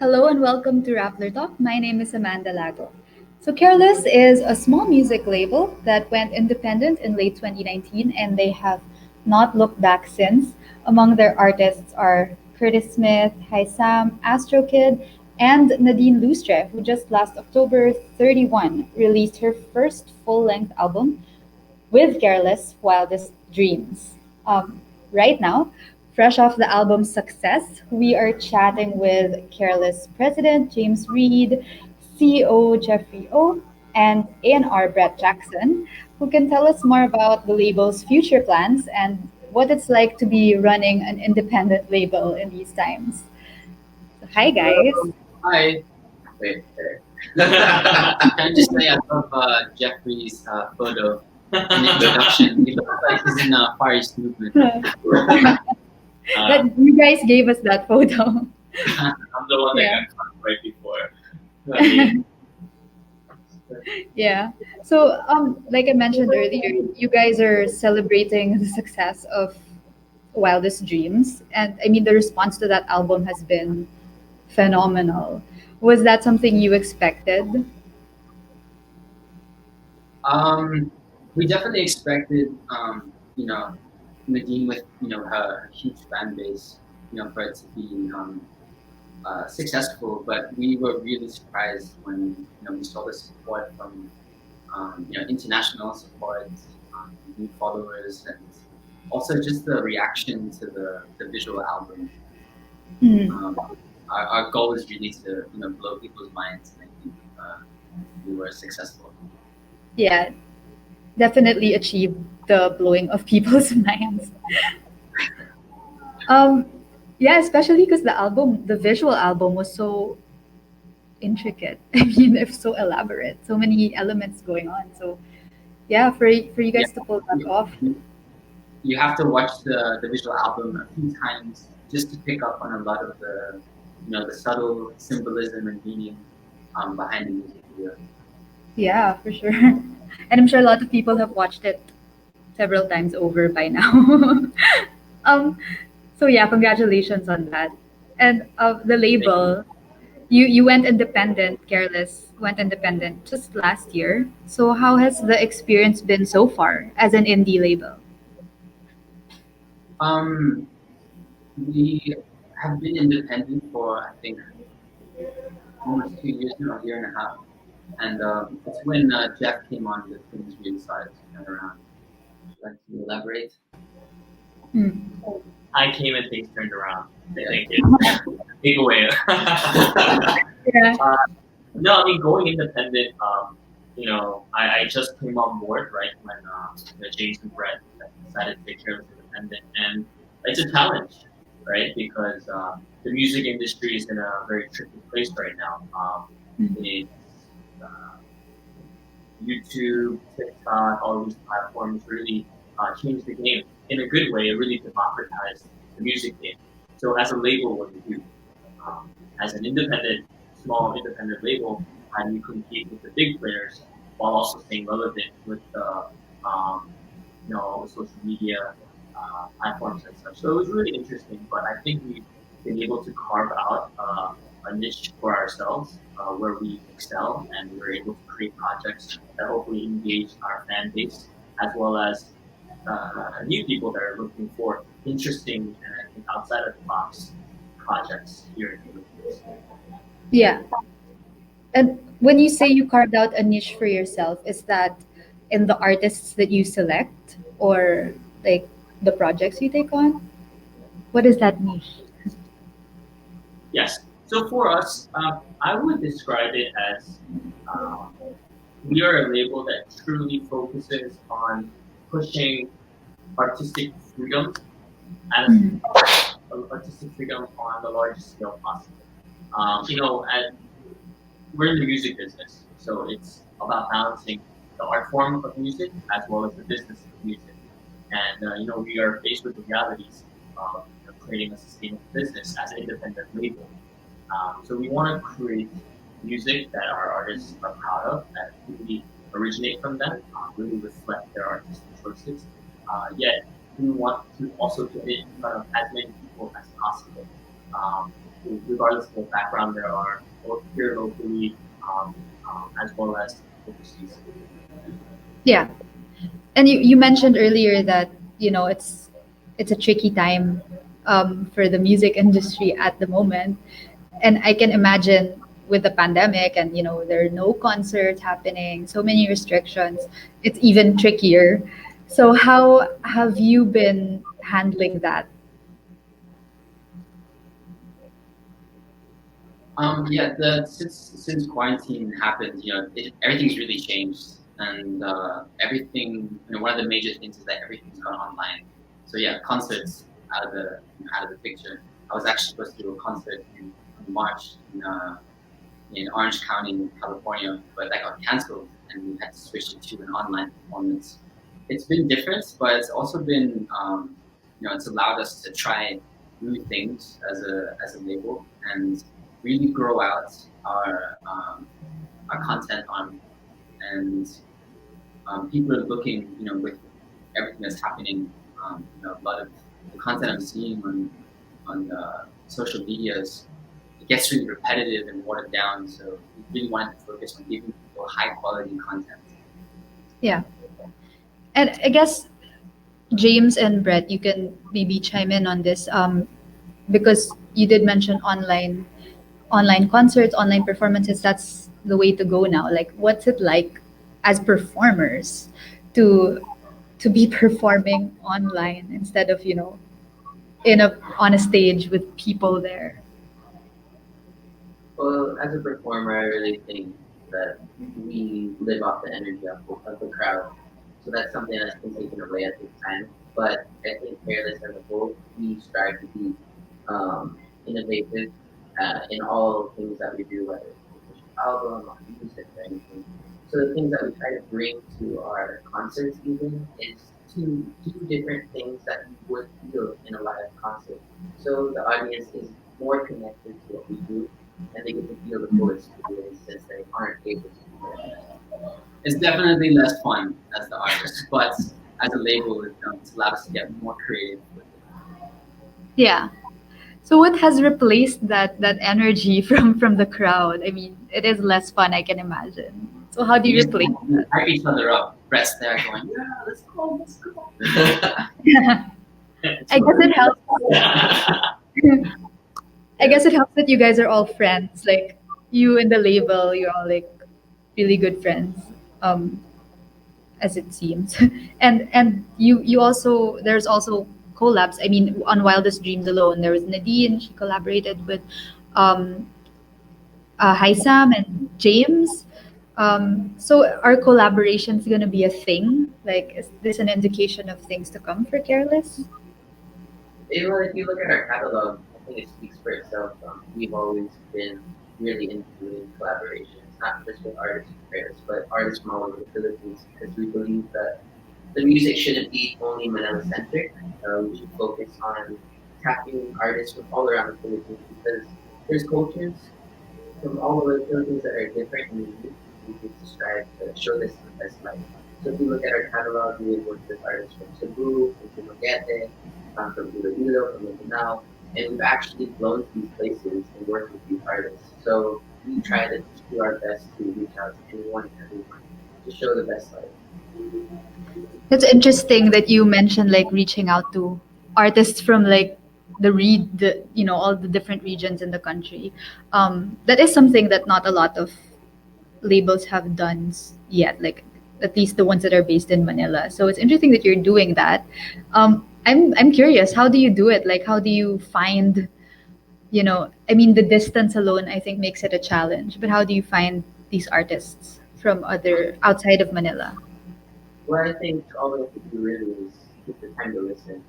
Hello and welcome to Rappler Talk. My name is Amanda Lago. So, Careless is a small music label that went independent in late 2019 and they have not looked back since. Among their artists are Curtis Smith, Hi Sam, Astro Kid, and Nadine Lustre, who just last October 31 released her first full length album with Careless, Wildest Dreams. Right now, fresh off the album's success, we are chatting with Careless President James Reed, CEO Jeffrey O, and A&R Brett Jackson, who can tell us more about the label's future plans and what it's like to be running an independent label in these times. So, hi, guys. Hello. Hi. Wait, there. Can I just say I love Jeffrey's photo in introduction. He looks like he's in a Far East movement. That you guys gave us that photo. I'm the one that Yeah. got caught right before. Yeah. So, like I mentioned earlier, you guys are celebrating the success of Wildest Dreams, and I mean the response to that album has been phenomenal. Was that something you expected? Um, we definitely expected, Nadine with her huge fan base, for it to be successful. But we were really surprised when we saw the support from international support, new followers, and also just the reaction to the visual album. Hmm. Our goal is really to blow people's minds, and I think we were successful. Yeah, definitely achieved the blowing of people's minds. Um, yeah, especially because the visual album was so intricate. I mean, it's so elaborate, so many elements going on. So, yeah, for you Yeah, guys to pull that off. you, you have to watch the visual album a few times just to pick up on a lot of the subtle symbolism and meaning behind the music video. Yeah, for sure. And I'm sure a lot of people have watched it several times over by now. um, so yeah, congratulations on that. And the Thank you. label, you went independent, Careless went independent just last year. So how has the experience been so far as an indie label? Um, we have been independent for I think almost 2 years now, a year and a half. And it's when Jeff came on that things really started to turn around. Like to elaborate. Hmm. I came and things turned around. Yeah. Thank you. Take away. Yeah. No, I mean going independent. I just came on board right when James and Brett decided to take care of independent, and it's a challenge, right? Because the music industry is in a very tricky place right now. It's uh, YouTube, TikTok, all these platforms really changed the game in a good way. It really democratized the music game. So as a label, what do you do? As an small independent label, how do you compete with the big players while also staying relevant with all the social media platforms and such. So it was really interesting, but I think we've been able to carve out a niche for ourselves where we excel and we're able to create projects that hopefully engage our fan base as well as new people that are looking for interesting and I think outside of the box projects here in the Philippines. Yeah. And when you say you carved out a niche for yourself, is that in the artists that you select or like the projects you take on? What is that niche? Yes. So for us, I would describe it as uh, we are a label that truly focuses on pushing artistic freedom as Mhm. artistic freedom on the largest scale possible. And we're in the music business, so it's about balancing the art form of music as well as the business of music. And we are faced with the realities of creating a sustainable business as an independent label. So we want to create music that our artists are proud of, that really originate from them, really reflect their artistic choices. Yet we want to also get it in front of as many people as possible. Um, regardless of what background there are, both here locally as well as overseas. Yeah. And you mentioned earlier that, it's a tricky time for the music industry at the moment. And I can imagine with the pandemic and, there are no concerts happening, so many restrictions, it's even trickier. So how have you been handling that? Yeah, since quarantine happened, everything's really changed, and everything. One of the major things is that everything's gone online. So yeah, concerts out of the picture. I was actually supposed to do a concert in March in Orange County, California, but that got canceled, and we had to switch it to an online performance. It's been different, but it's also been, it's allowed us to try new things as a label and really grow out our content on, and people are looking, with everything that's happening, a lot of the content I'm seeing on social medias, it gets really repetitive and watered down. So we really wanted to focus on giving people high quality content. Yeah. And I guess James and Brett, you can maybe chime in on this, because you did mention online concerts, online performances. That's the way to go now. Like, what's it like as performers to be performing online instead of, in a on a stage with people there? Well, as a performer, I really think that we live off the energy of the crowd. So that's something that's been taken away at this time. But I think Careless as a whole, we strive to be innovative in all things that we do, whether it's an official album or music or anything. So the things that we try to bring to our concerts even is to do different things that you would feel in a live concert. So the audience is more connected to what we do and they get to feel the full experience since they aren't able to be there. It's definitely less fun as the artist, but as a label, it's allowed us to get more creative with it. Yeah. So what has replaced that energy from the crowd? I mean, it is less fun, I can imagine. So how do We you just replace we hype each other up. Brett's there going, yeah, let's go, let's go. that? I guess it helps. I guess it helps that you guys are all friends. Like, you and the label, you're all like really good friends, um, as it seems. And you also, there's also collabs. I mean, on Wildest Dreams alone, there was Nadine. She collaborated with um, Haisam and James. So are collaborations gonna be a thing? Like, is this an indication of things to come for Careless? If you look at our catalog, I think it speaks for itself. We've always been really into doing collaborations, not just with artists in Paris, but artists from all over the Philippines, because we believe that the music shouldn't be only Manila centric. We should focus on tapping artists from all around the Philippines because there's cultures from all over the Philippines that are different and unique. We need to strive to show this in the best light. So if you look at our catalog, we have worked with artists from Cebu, from Dumaguete, from Iloilo, from Mindanao, and we've actually flown to these places and worked with these artists. So we try to do our best to reach out to anyone and everyone to show the best light. It's interesting that you mentioned like reaching out to artists from like all the different regions in the country. That is something that not a lot of labels have done yet. Like, at least the ones that are based in Manila. So it's interesting that you're doing that. I'm curious. How do you do it? Like, how do you find? I mean, the distance alone, I think, makes it a challenge. But how do you find these artists from other outside of Manila? What I think all we have to do really is take the time to listen.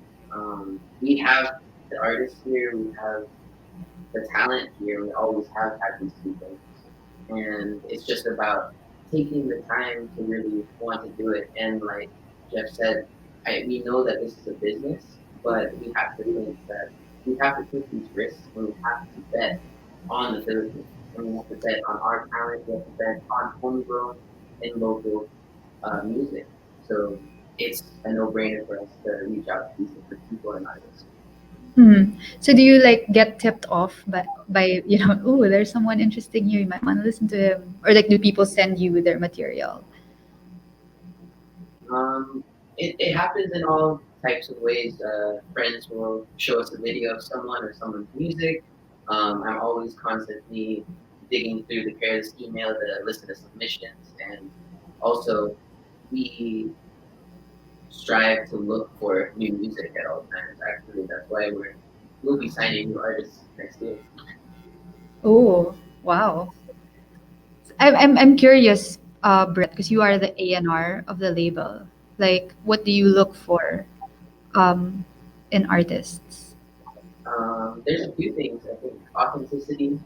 We have the artists here, we have the talent here, we always have had these two things. And it's just about taking the time to really want to do it. And like Jeff said, we know that this is a business, but we have to think that we have to take these risks and we have to bet on the Philippines. And we have to bet on our talent, we have to bet on homegrown and local music. So it's a no-brainer for us to reach out to these different people and artists. So do you like get tipped off by oh, there's someone interesting here, you might want to listen to him, or like do people send you their material? Um, it happens in all types of ways. Friends will show us a video of someone or someone's music. I'm always constantly digging through the Careless email to listen to submissions, and also we strive to look for new music at all times. Actually, that's why we'll be signing new artists next year. Oh, wow. I'm curious, Brett, because you are the A&R of the label. Like, what do you look for um, in artists? There's a few things. I think authenticity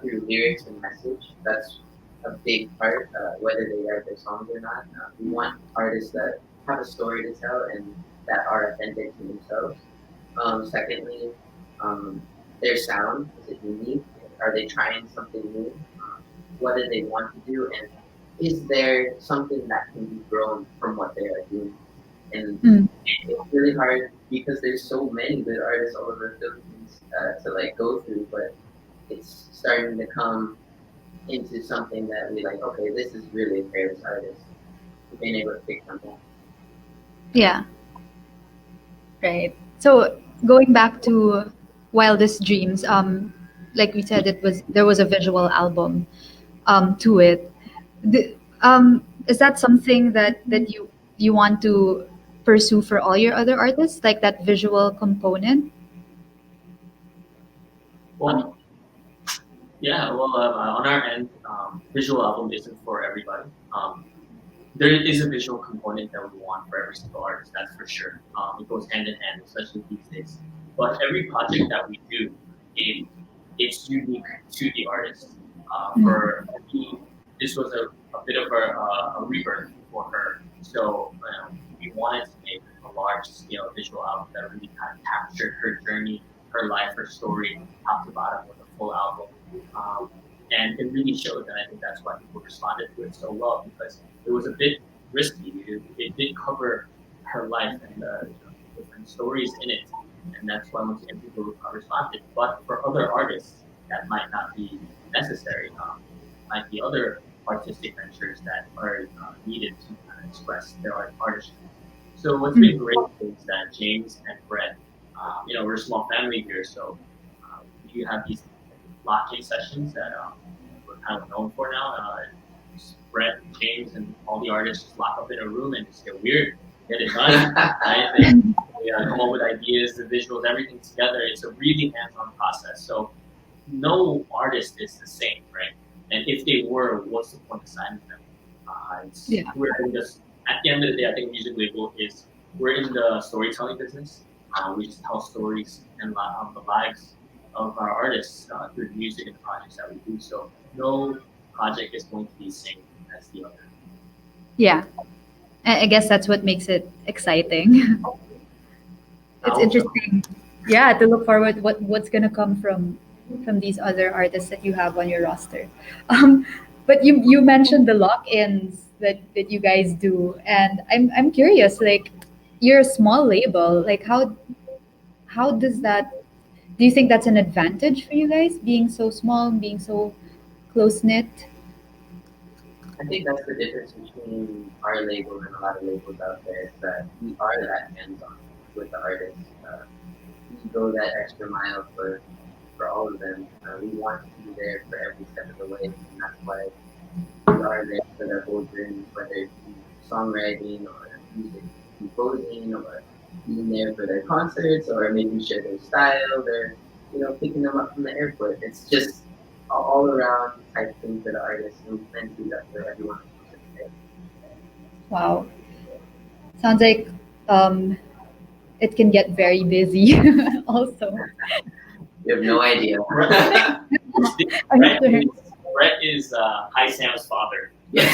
through lyrics and message. That's a big part, whether they write their songs or not. We want artists that have a story to tell and that are authentic to themselves. Secondly, um, their sound. Is it unique? Are they trying something new? What do they want to do? And is there something that can be grown from what they are doing? And Mm, it's really hard because there's so many good artists all over the Philippines to like go through, but it's starting to come into something that we like. Okay, this is really a Careless artist. Being able to pick something. yeah, right. So going back to Wildest Dreams, like we said, there was a visual album to it. Is that something that you want to pursue for all your other artists, like that visual component? Well, yeah. Well, on our end, visual album isn't for everybody. There is a visual component that we want for every single artist, that's for sure. It goes hand in hand, especially these days. But every project that we do, it, it's unique to the artist. For me, this was a bit of a rebirth for her. So we wanted to make a large scale visual album that really kind of captured her journey, her life, her story, top to bottom with a full album. Um, and it really showed, and I think that's why people responded to it so well because it was a bit risky. It did cover her life and the different stories in it, and that's why once again people responded. But for other artists, that might not be necessary. Might be other artistic ventures that are needed to kind of express their artistry. So what's been great is that James and Brett, we're a small family here, so we have these locking sessions that we're kind of known for now. Brett, James, and all the artists just lock up in a room and just get weird, get it done. Right? They come up with ideas, the visuals, everything together. It's a really hands-on process. So no artist is the same, right? And if they were, what's the point of signing them? Yeah. We're in this, at the end of the day, I think music label is we're in the storytelling business. We just tell stories and the lives of our artists through the music and the projects that we do. So no project is going to be the same as the other. Yeah, I guess that's what makes it exciting. It's interesting, yeah, to look forward what's gonna come from these other artists that you have on your roster. But you mentioned the lock-ins that you guys do, and I'm curious, like you're a small label, like how does that? Do you think that's an advantage for you guys, being so small, being so close knit? I think that's the difference between our label and a lot of labels out there is that we are that hands-on with the artists. We go that extra mile for all of them. We want to be there for every step of the way, and that's why we are there for their whole journey, whether it be songwriting or music composing or being there for their concerts or making sure their style, they're picking them up from the airport. It's just all around type thing for the artist and do that for everyone. Wow, sounds like um, it can get very busy. Also, You have no idea. I'm Brett sure. is, Brett is Hi Sam's father. My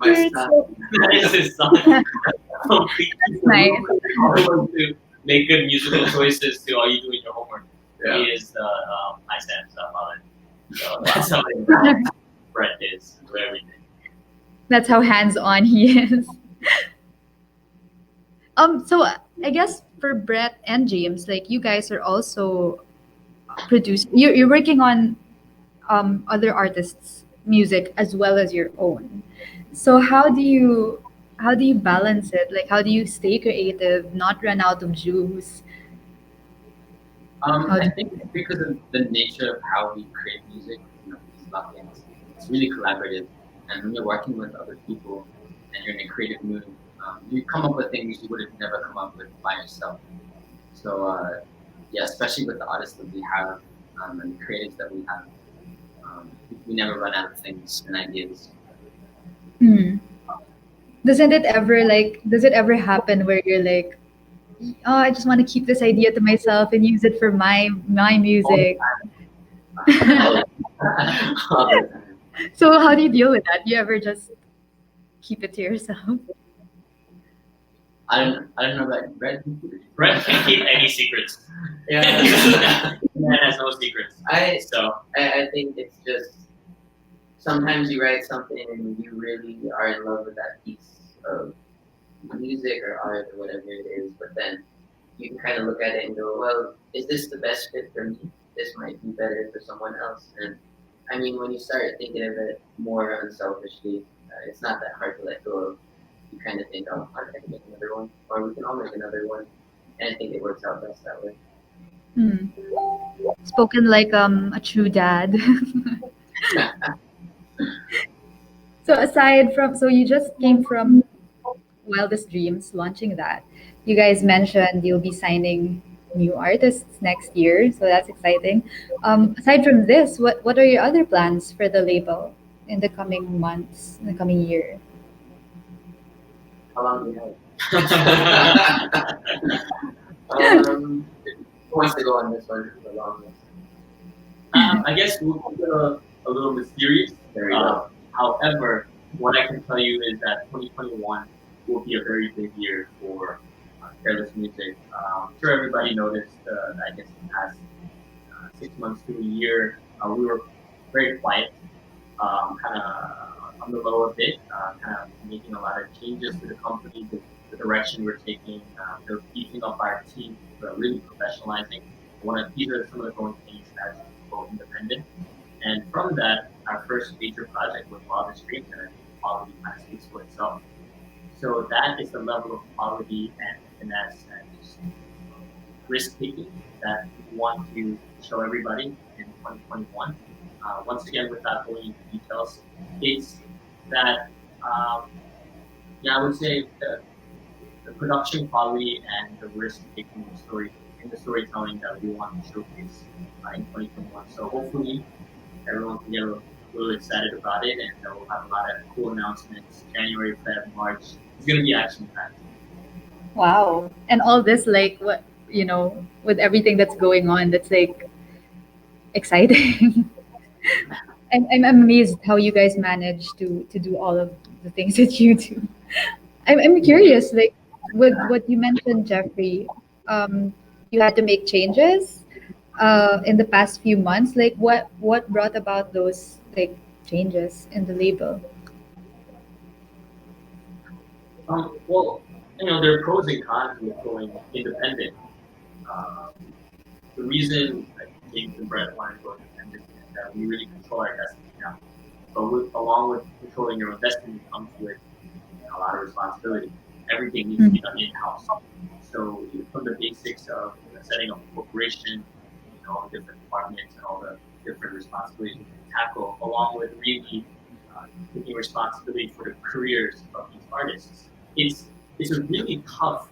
It's son. so- That is his son. That's nice. To make good musical choices to all you do in your homework. Yeah. He is the Hi Sam's father. So that's how Brett is to everything. That's how hands-on he is. So I guess for Brett and James, like you guys are also producing. You're working on other artists' music as well as your own. So how do you balance it? Like how do you stay creative, not run out of juice? How I do think because of the nature of how we create music, these Lockins, it's really collaborative. And when you're working with other people and you're in a creative mood, you come up with things you would have never come up with by yourself. So, yeah, especially with the artists that we have and the creatives that we have, we never run out of things and ideas. Hmm. Doesn't it ever like does it ever happen where you're like, oh, I just want to keep this idea to myself and use it for my All the music? time. All the time. So how do you deal with that? Do you ever just keep it to yourself? I don't know about Brett. Brett can't keep any secrets. Yeah. Man has no secrets. So I think it's just sometimes you write something and you really are in love with that piece of music or art or whatever it is, but then you can kind of look at it and go, well, is this the best fit for me? This might be better for someone else. And I mean, when you start thinking of it more unselfishly, it's not that hard to let go of. You kind of think, oh, I can make another one, or we can all make another one. And I think it works out best that way. Hmm. Spoken like a true dad. So aside from so you just came from Wildest Dreams launching that. You guys mentioned you'll be signing new artists next year, so that's exciting. Aside from this, what are your other plans for the label in the coming months, in the coming year? How long do you have? Who wants to go on this one? The longest. I guess we'll keep it a little mysterious. There we go. However, what I can tell you is that 2021 will be a very big year for Careless music. I'm sure everybody noticed, I guess, the past 6 months to a year, we were very quiet, kind of on the low a bit, kind of making a lot of changes to the company, the direction we're taking, beefing up our team, really professionalizing. These are some of the growing things as we go independent. And from that, our first major project was Wildest, and I think the quality kind of speaks for itself. So that is the level of quality and finesse and just risk taking that we want to show everybody in 2021. Once again, without going into details, it's that yeah, I would say the production quality and the risk taking in the storytelling that we want to showcase in 2021. So hopefully everyone can get a little excited about it, and we'll have a lot of cool announcements. January, Feb, March. It's gonna be action packed. Wow. And all this like what with everything that's going on, that's like exciting. I'm amazed how you guys manage to do all of the things that you do. I'm curious, like with what you mentioned, Jeffrey, you had to make changes in the past few months. Like what brought about those like changes in the label? Well, there are pros and cons with going independent. Um, the reason that James and Brett wanted to go independent is that we really control our destiny now. But along with controlling your own destiny comes with a lot of responsibility. Everything needs to be done in house. So from the basics of setting up a corporation, all the different departments and all the different responsibilities we can tackle, along with really taking responsibility for the careers of these artists. It's a really tough,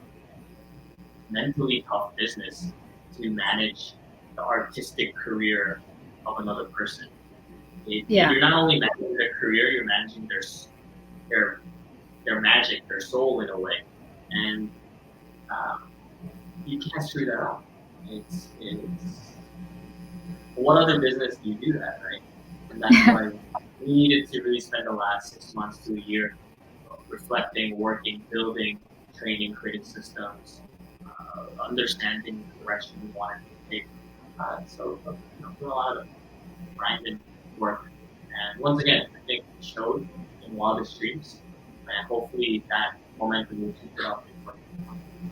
mentally tough business to manage the artistic career of another person. Yeah. You're not only managing their career, you're managing their their magic, their soul in a way, and um, you can't screw that up. It's what other business do you do that, right? And that's why we needed to really spend the last 6 months to a year reflecting, working, building, training, creating systems, understanding the direction we wanted to take. Doing a lot of grind and work. And once again, I think it showed in Wildest Dreams, and hopefully that momentum will keep it up in 2021.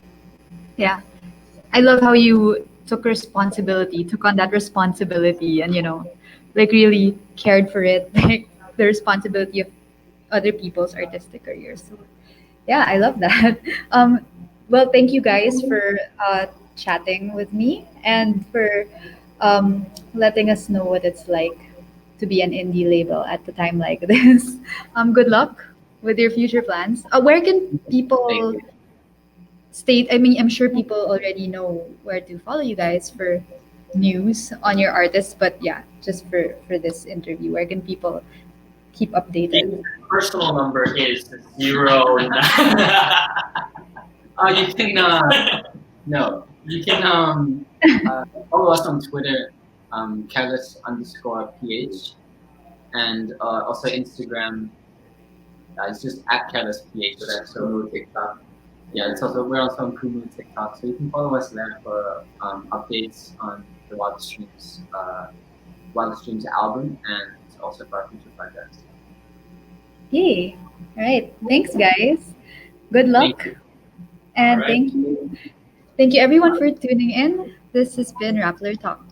Yeah. I love how you took on that responsibility and, like really cared for it, like the responsibility of other people's artistic careers. So, yeah, I love that. Um, well, thank you guys for chatting with me and for letting us know what it's like to be an indie label at a time like this. Good luck with your future plans. Where can Thank people you. state? I mean, I'm sure people already know where to follow you guys for news on your artists, but yeah, just for this interview, where can people keep updated? The personal number is 09. You can no, you can follow us on Twitter, careless_ph, and also Instagram. It's just at carelessph. So that's So Kumu TikTok. Yeah, it's also we're also on Kumu TikTok, so you can follow us there for updates on the Wild Streams album, and also for our future projects. Yay! All right, thanks, guys. Good Thank luck, you. All and right. thank you everyone for tuning in. This has been Rappler Talk.